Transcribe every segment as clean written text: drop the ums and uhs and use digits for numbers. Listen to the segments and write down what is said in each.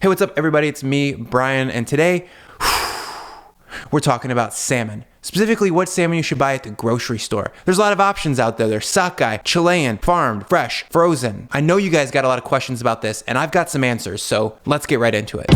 Hey, what's up everybody? It's me, Brian, and today we're talking about salmon. Specifically, what salmon you should buy at the grocery store. There's a lot of options out there. There's sockeye, Chilean, farmed, fresh, frozen. I know you guys got a lot of questions about this, and I've got some answers, so let's get right into it.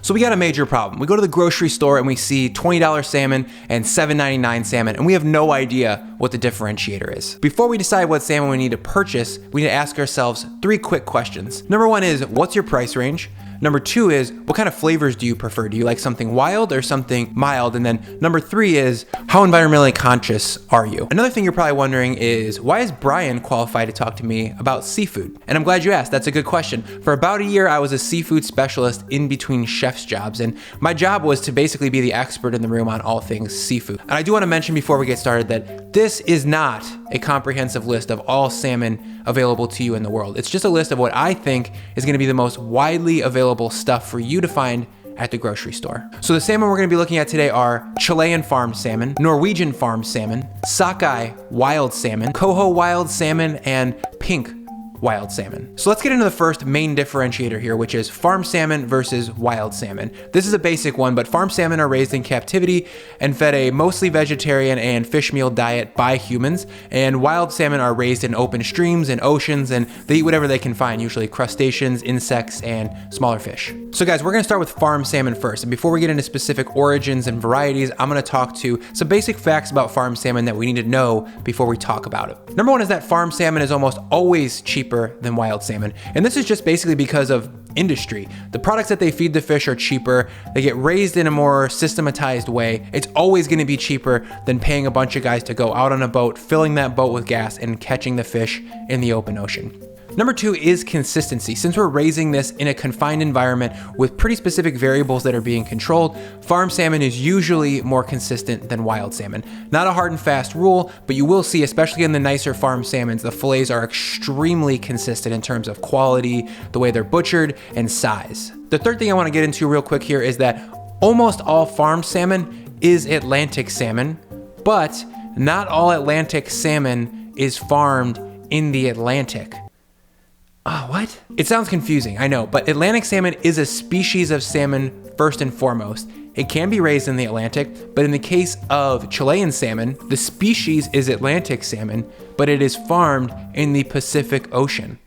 So we got a major problem. We go to the grocery store and we see $20 salmon and $7.99 salmon, and we have no idea what the differentiator is. Before we decide what salmon we need to purchase, we need to ask ourselves 3 quick questions. Number 1 is, what's your price range? Number 2 is, what kind of flavors do you prefer? Do you like something wild or something mild? And then number 3 is, how environmentally conscious are you? Another thing you're probably wondering is, why is Brian qualified to talk to me about seafood? And I'm glad you asked. That's a good question. For about a year, I was a seafood specialist in between chef's jobs, and my job was to basically be the expert in the room on all things seafood. And I do want to mention before we get started that this is not a comprehensive list of all salmon available to you in the world. It's just a list of what I think is going to be the most widely available stuff for you to find at the grocery store. So the salmon we're going to be looking at today are Chilean farmed salmon, Norwegian farmed salmon, sockeye wild salmon, coho wild salmon, and pink wild salmon. So let's get into the first main differentiator here, which is farm salmon versus wild salmon. This is a basic one, but farm salmon are raised in captivity and fed a mostly vegetarian and fish meal diet by humans, and wild salmon are raised in open streams and oceans, and they eat whatever they can find, usually crustaceans, insects, and smaller fish. So guys, we're gonna start with farm salmon first, and before we get into specific origins and varieties, I'm gonna talk to some basic facts about farm salmon that we need to know before we talk about it. Number 1 is that farm salmon is almost always cheaper than wild salmon. And this is just basically because of industry. The products that they feed the fish are cheaper. They get raised in a more systematized way. It's always going to be cheaper than paying a bunch of guys to go out on a boat, filling that boat with gas, and catching the fish in the open ocean. Number 2 is consistency. Since we're raising this in a confined environment with pretty specific variables that are being controlled, farm salmon is usually more consistent than wild salmon. Not a hard and fast rule, but you will see, especially in the nicer farm salmons, the fillets are extremely consistent in terms of quality, the way they're butchered, and size. The third thing I want to get into real quick here is that almost all farm salmon is Atlantic salmon, but not all Atlantic salmon is farmed in the Atlantic. Oh, what? It sounds confusing, I know, but Atlantic salmon is a species of salmon first and foremost. It can be raised in the Atlantic, but in the case of Chilean salmon, the species is Atlantic salmon, but it is farmed in the Pacific Ocean.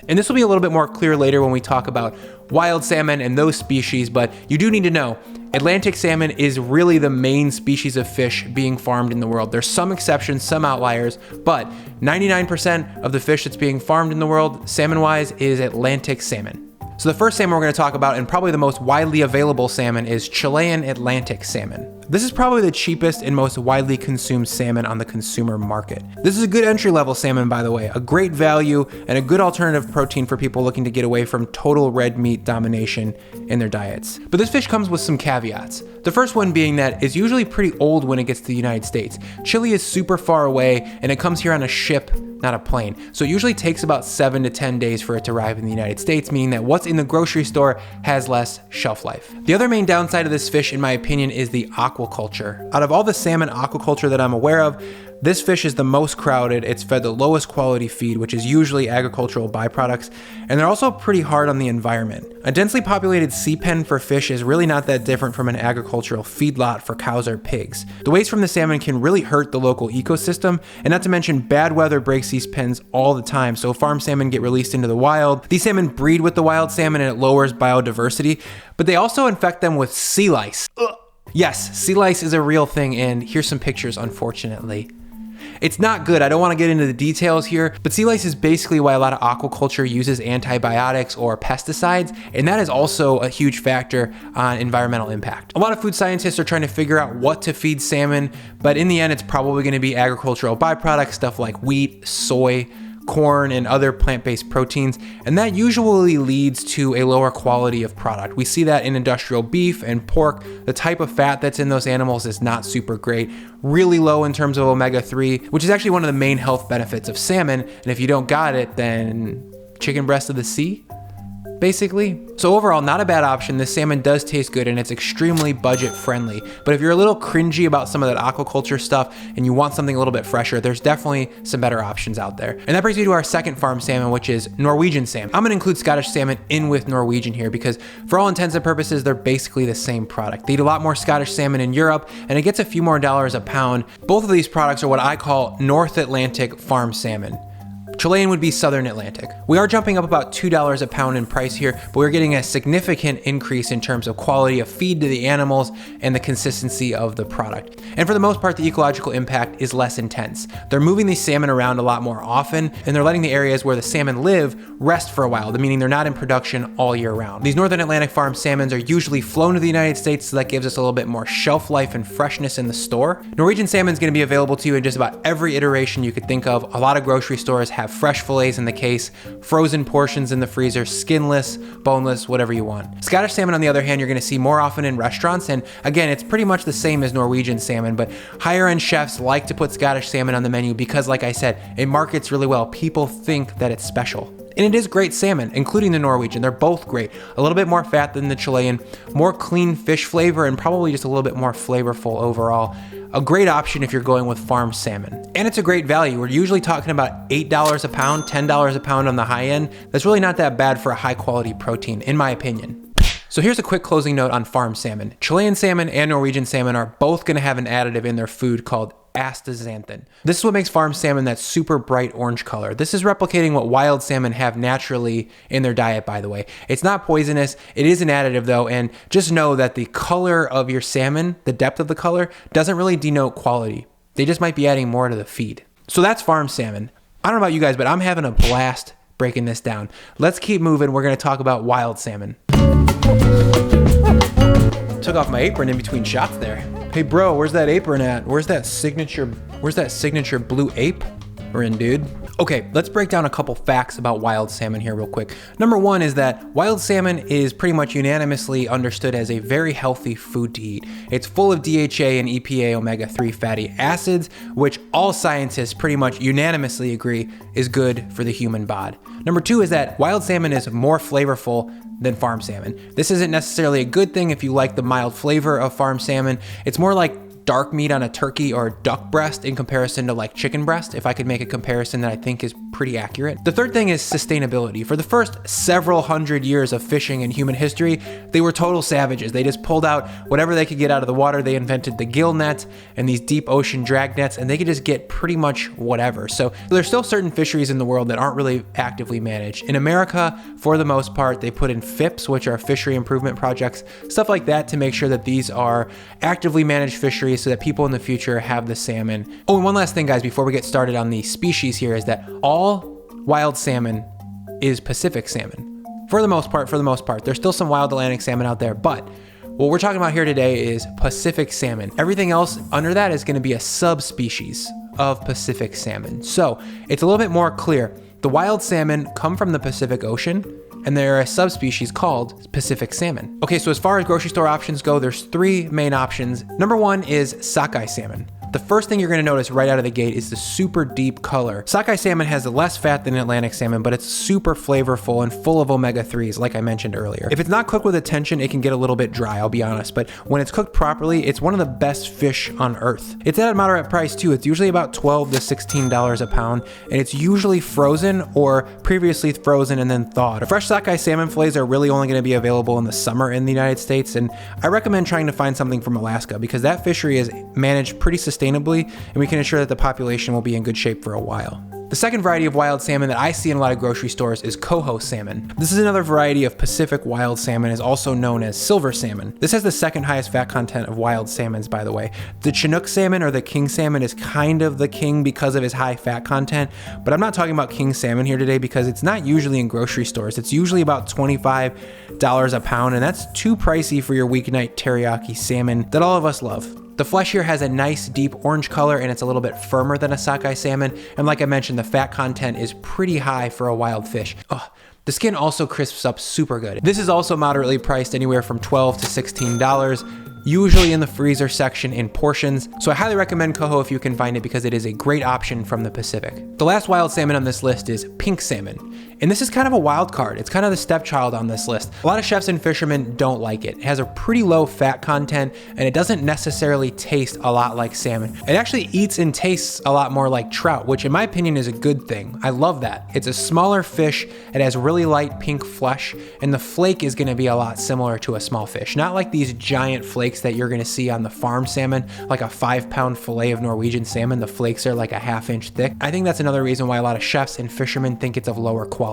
And this will be a little bit more clear later when we talk about wild salmon and those species, but you do need to know, Atlantic salmon is really the main species of fish being farmed in the world. There's some exceptions, some outliers, but 99% of the fish that's being farmed in the world, salmon-wise, is Atlantic salmon. So the first salmon we're going to talk about, and probably the most widely available salmon, is Chilean Atlantic salmon. This is probably the cheapest and most widely consumed salmon on the consumer market. This is a good entry-level salmon, by the way, a great value and a good alternative protein for people looking to get away from total red meat domination in their diets. But this fish comes with some caveats. The first one being that it's usually pretty old when it gets to the United States. Chile is super far away, and it comes here on a ship, not a plane. So it usually takes about 7 to 10 days for it to arrive in the United States, meaning that what's in the grocery store has less shelf life. The other main downside of this fish, in my opinion, is the aquaculture. Out of all the salmon aquaculture that I'm aware of, this fish is the most crowded. It's fed the lowest quality feed, which is usually agricultural byproducts, and they're also pretty hard on the environment. A densely populated sea pen for fish is really not that different from an agricultural feedlot for cows or pigs. The waste from the salmon can really hurt the local ecosystem, and not to mention bad weather breaks these pens all the time, so farm salmon get released into the wild. These salmon breed with the wild salmon and it lowers biodiversity, but they also infect them with sea lice. Ugh. Yes, sea lice is a real thing, and here's some pictures, unfortunately. It's not good. I don't want to get into the details here, but sea lice is basically why a lot of aquaculture uses antibiotics or pesticides, and that is also a huge factor on environmental impact. A lot of food scientists are trying to figure out what to feed salmon, but in the end, it's probably going to be agricultural byproducts, stuff like wheat, soy, corn, and other plant-based proteins, and that usually leads to a lower quality of product. We see that in industrial beef and pork. The type of fat that's in those animals is not super great, really low in terms of omega-3, which is actually one of the main health benefits of salmon, and if you don't got it, then chicken breast of the sea? basically. So overall, not a bad option. This salmon does taste good and it's extremely budget friendly. But if you're a little cringy about some of that aquaculture stuff and you want something a little bit fresher, there's definitely some better options out there. And that brings me to our second farm salmon, which is Norwegian salmon. I'm gonna include Scottish salmon in with Norwegian here because for all intents and purposes, they're basically the same product. They eat a lot more Scottish salmon in Europe and it gets a few more dollars a pound. Both of these products are what I call North Atlantic farm salmon. Chilean would be Southern Atlantic. We are jumping up about $2 a pound in price here, but we're getting a significant increase in terms of quality of feed to the animals and the consistency of the product. And for the most part, the ecological impact is less intense. They're moving these salmon around a lot more often, and they're letting the areas where the salmon live rest for a while, meaning they're not in production all year round. These Northern Atlantic farm salmons are usually flown to the United States, so that gives us a little bit more shelf life and freshness in the store. Norwegian salmon is gonna be available to you in just about every iteration you could think of. A lot of grocery stores have fresh fillets in the case, frozen portions in the freezer, skinless, boneless, whatever you want. Scottish salmon, on the other hand, you're gonna see more often in restaurants, and again, it's pretty much the same as Norwegian salmon, but higher end chefs like to put Scottish salmon on the menu because, like I said, it markets really well. People think that it's special. And it is great salmon, including the Norwegian. They're both great. A little bit more fat than the Chilean, more clean fish flavor, and probably just a little bit more flavorful overall. A great option if you're going with farm salmon. And it's a great value. We're usually talking about $8 a pound, $10 a pound on the high end. That's really not that bad for a high quality protein, in my opinion. So here's a quick closing note on farm salmon. Chilean salmon and Norwegian salmon are both gonna have an additive in their food called astaxanthin. This is what makes farm salmon that super bright orange color. This is replicating what wild salmon have naturally in their diet, by the way. It's not poisonous, it is an additive though, and just know that the color of your salmon, the depth of the color, doesn't really denote quality. They just might be adding more to the feed. So that's farm salmon. I don't know about you guys, but I'm having a blast breaking this down. Let's keep moving. We're gonna talk about wild salmon. Took off my apron in between shots there. Hey bro, where's that apron at? Where's that signature blue apron, dude? Okay, let's break down a couple facts about wild salmon here real quick. Number one is that wild salmon is pretty much unanimously understood as a very healthy food to eat. It's full of DHA and EPA omega-3 fatty acids, which all scientists pretty much unanimously agree is good for the human bod. Number two is that wild salmon is more flavorful than farm salmon. This isn't necessarily a good thing if you like the mild flavor of farm salmon. It's more like dark meat on a turkey or duck breast in comparison to like chicken breast, if I could make a comparison that I think is pretty accurate. The third thing is sustainability. For the first several hundred years of fishing in human history, they were total savages. They just pulled out whatever they could get out of the water. They invented the gill net and these deep ocean drag nets, and they could just get pretty much whatever. So there's still certain fisheries in the world that aren't really actively managed. In America, for the most part, they put in FIPs, which are fishery improvement projects, stuff like that, to make sure that these are actively managed fisheries so that people in the future have the salmon. Oh, and one last thing, guys, before we get started on the species here, is that all wild salmon is Pacific salmon. For the most part. There's still some wild Atlantic salmon out there, but what we're talking about here today is Pacific salmon. Everything else under that is gonna be a subspecies of Pacific salmon. So it's a little bit more clear. The wild salmon come from the Pacific Ocean, and they're a subspecies called Pacific salmon. Okay, so as far as grocery store options go, there's three main options. Number one is sockeye salmon. The first thing you're gonna notice right out of the gate is the super deep color. Sockeye salmon has less fat than Atlantic salmon, but it's super flavorful and full of omega-3s, like I mentioned earlier. If it's not cooked with attention, it can get a little bit dry, I'll be honest, but when it's cooked properly, it's one of the best fish on earth. It's at a moderate price too. It's usually about $12 to $16 a pound, and it's usually frozen or previously frozen and then thawed. Fresh sockeye salmon fillets are really only gonna be available in the summer in the United States, and I recommend trying to find something from Alaska because that fishery is managed pretty sustainably, and we can ensure that the population will be in good shape for a while. The second variety of wild salmon that I see in a lot of grocery stores is coho salmon. This is another variety of Pacific wild salmon, is also known as silver salmon. This has the second highest fat content of wild salmons, by the way. The Chinook salmon or the king salmon is kind of the king because of his high fat content, but I'm not talking about king salmon here today because it's not usually in grocery stores. It's usually about $25 a pound, and that's too pricey for your weeknight teriyaki salmon that all of us love. The flesh here has a nice deep orange color, and it's a little bit firmer than a sockeye salmon. And like I mentioned, the fat content is pretty high for a wild fish. Oh, the skin also crisps up super good. This is also moderately priced, anywhere from $12 to $16, usually in the freezer section in portions. So I highly recommend coho if you can find it because it is a great option from the Pacific. The last wild salmon on this list is pink salmon. And this is kind of a wild card. It's kind of the stepchild on this list. A lot of chefs and fishermen don't like it. It has a pretty low fat content and it doesn't necessarily taste a lot like salmon. It actually eats and tastes a lot more like trout, which in my opinion is a good thing. I love that. It's a smaller fish. It has really light pink flesh and the flake is going to be a lot similar to a small fish. Not like these giant flakes that you're going to see on the farm salmon, like a 5-pound fillet of Norwegian salmon. The flakes are like a half-inch thick. I think that's another reason why a lot of chefs and fishermen think it's of lower quality.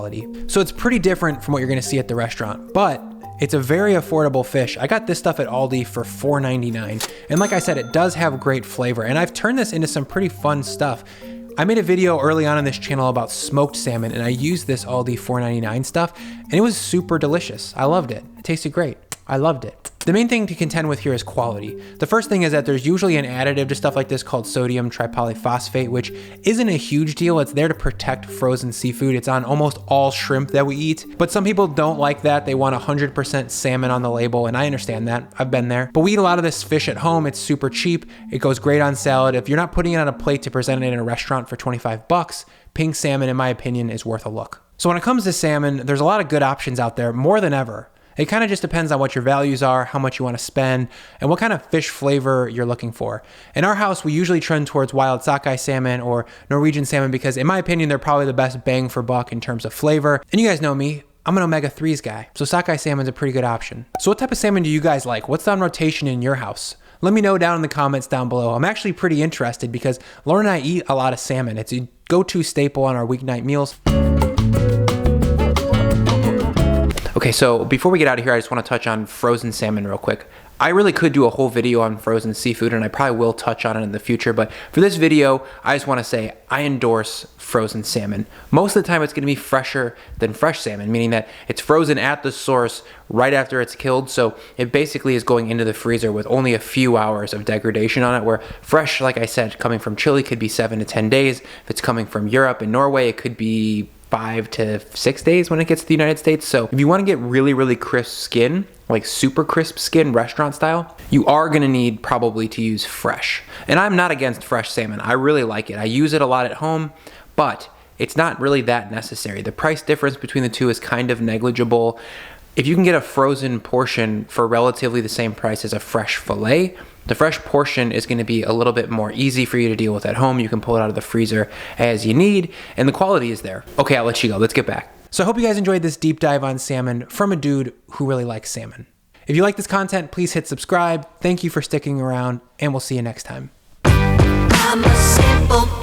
So it's pretty different from what you're gonna see at the restaurant, but it's a very affordable fish. I got this stuff at Aldi for $4.99. And like I said, it does have great flavor. And I've turned this into some pretty fun stuff. I made a video early on this channel about smoked salmon and I used this Aldi $4.99 stuff and it was super delicious. I loved it. It tasted great. I loved it. The main thing to contend with here is quality. The first thing is that there's usually an additive to stuff like this called sodium tripolyphosphate, which isn't a huge deal. It's there to protect frozen seafood. It's on almost all shrimp that we eat, but some people don't like that. They want 100% salmon on the label, and I understand that. I've been there. But we eat a lot of this fish at home. It's super cheap. It goes great on salad. If you're not putting it on a plate to present it in a restaurant for 25 bucks, pink salmon, in my opinion, is worth a look. So when it comes to salmon, there's a lot of good options out there, more than ever. It kind of just depends on what your values are, how much you want to spend, and what kind of fish flavor you're looking for. In our house, we usually trend towards wild sockeye salmon or Norwegian salmon because in my opinion, they're probably the best bang for buck in terms of flavor. And you guys know me, I'm an omega-3s guy, so sockeye salmon's a pretty good option. So what type of salmon do you guys like? What's on rotation in your house? Let me know down in the comments down below. I'm actually pretty interested because Lauren and I eat a lot of salmon. It's a go-to staple on our weeknight meals. Okay, so before we get out of here, I just want to touch on frozen salmon real quick. I really could do a whole video on frozen seafood and I probably will touch on it in the future, but for this video, I just want to say I endorse frozen salmon. Most of the time it's going to be fresher than fresh salmon, meaning that it's frozen at the source right after it's killed, so it basically is going into the freezer with only a few hours of degradation on it, where fresh, like I said, coming from Chile could be 7 to 10 days. If it's coming from Europe and Norway, it could be 5 to 6 days when it gets to the United States. So if you want to get really, really crisp skin, like super crisp skin restaurant style, you are going to need probably to use fresh. And I'm not against fresh salmon. I really like it. I use it a lot at home, but it's not really that necessary. The price difference between the two is kind of negligible. If you can get a frozen portion for relatively the same price as a fresh fillet, the fresh portion is going to be a little bit more easy for you to deal with at home. You can pull it out of the freezer as you need, and the quality is there. Okay, I'll let you go. Let's get back. So I hope you guys enjoyed this deep dive on salmon from a dude who really likes salmon. If you like this content, please hit subscribe. Thank you for sticking around, and we'll see you next time. I'm a simple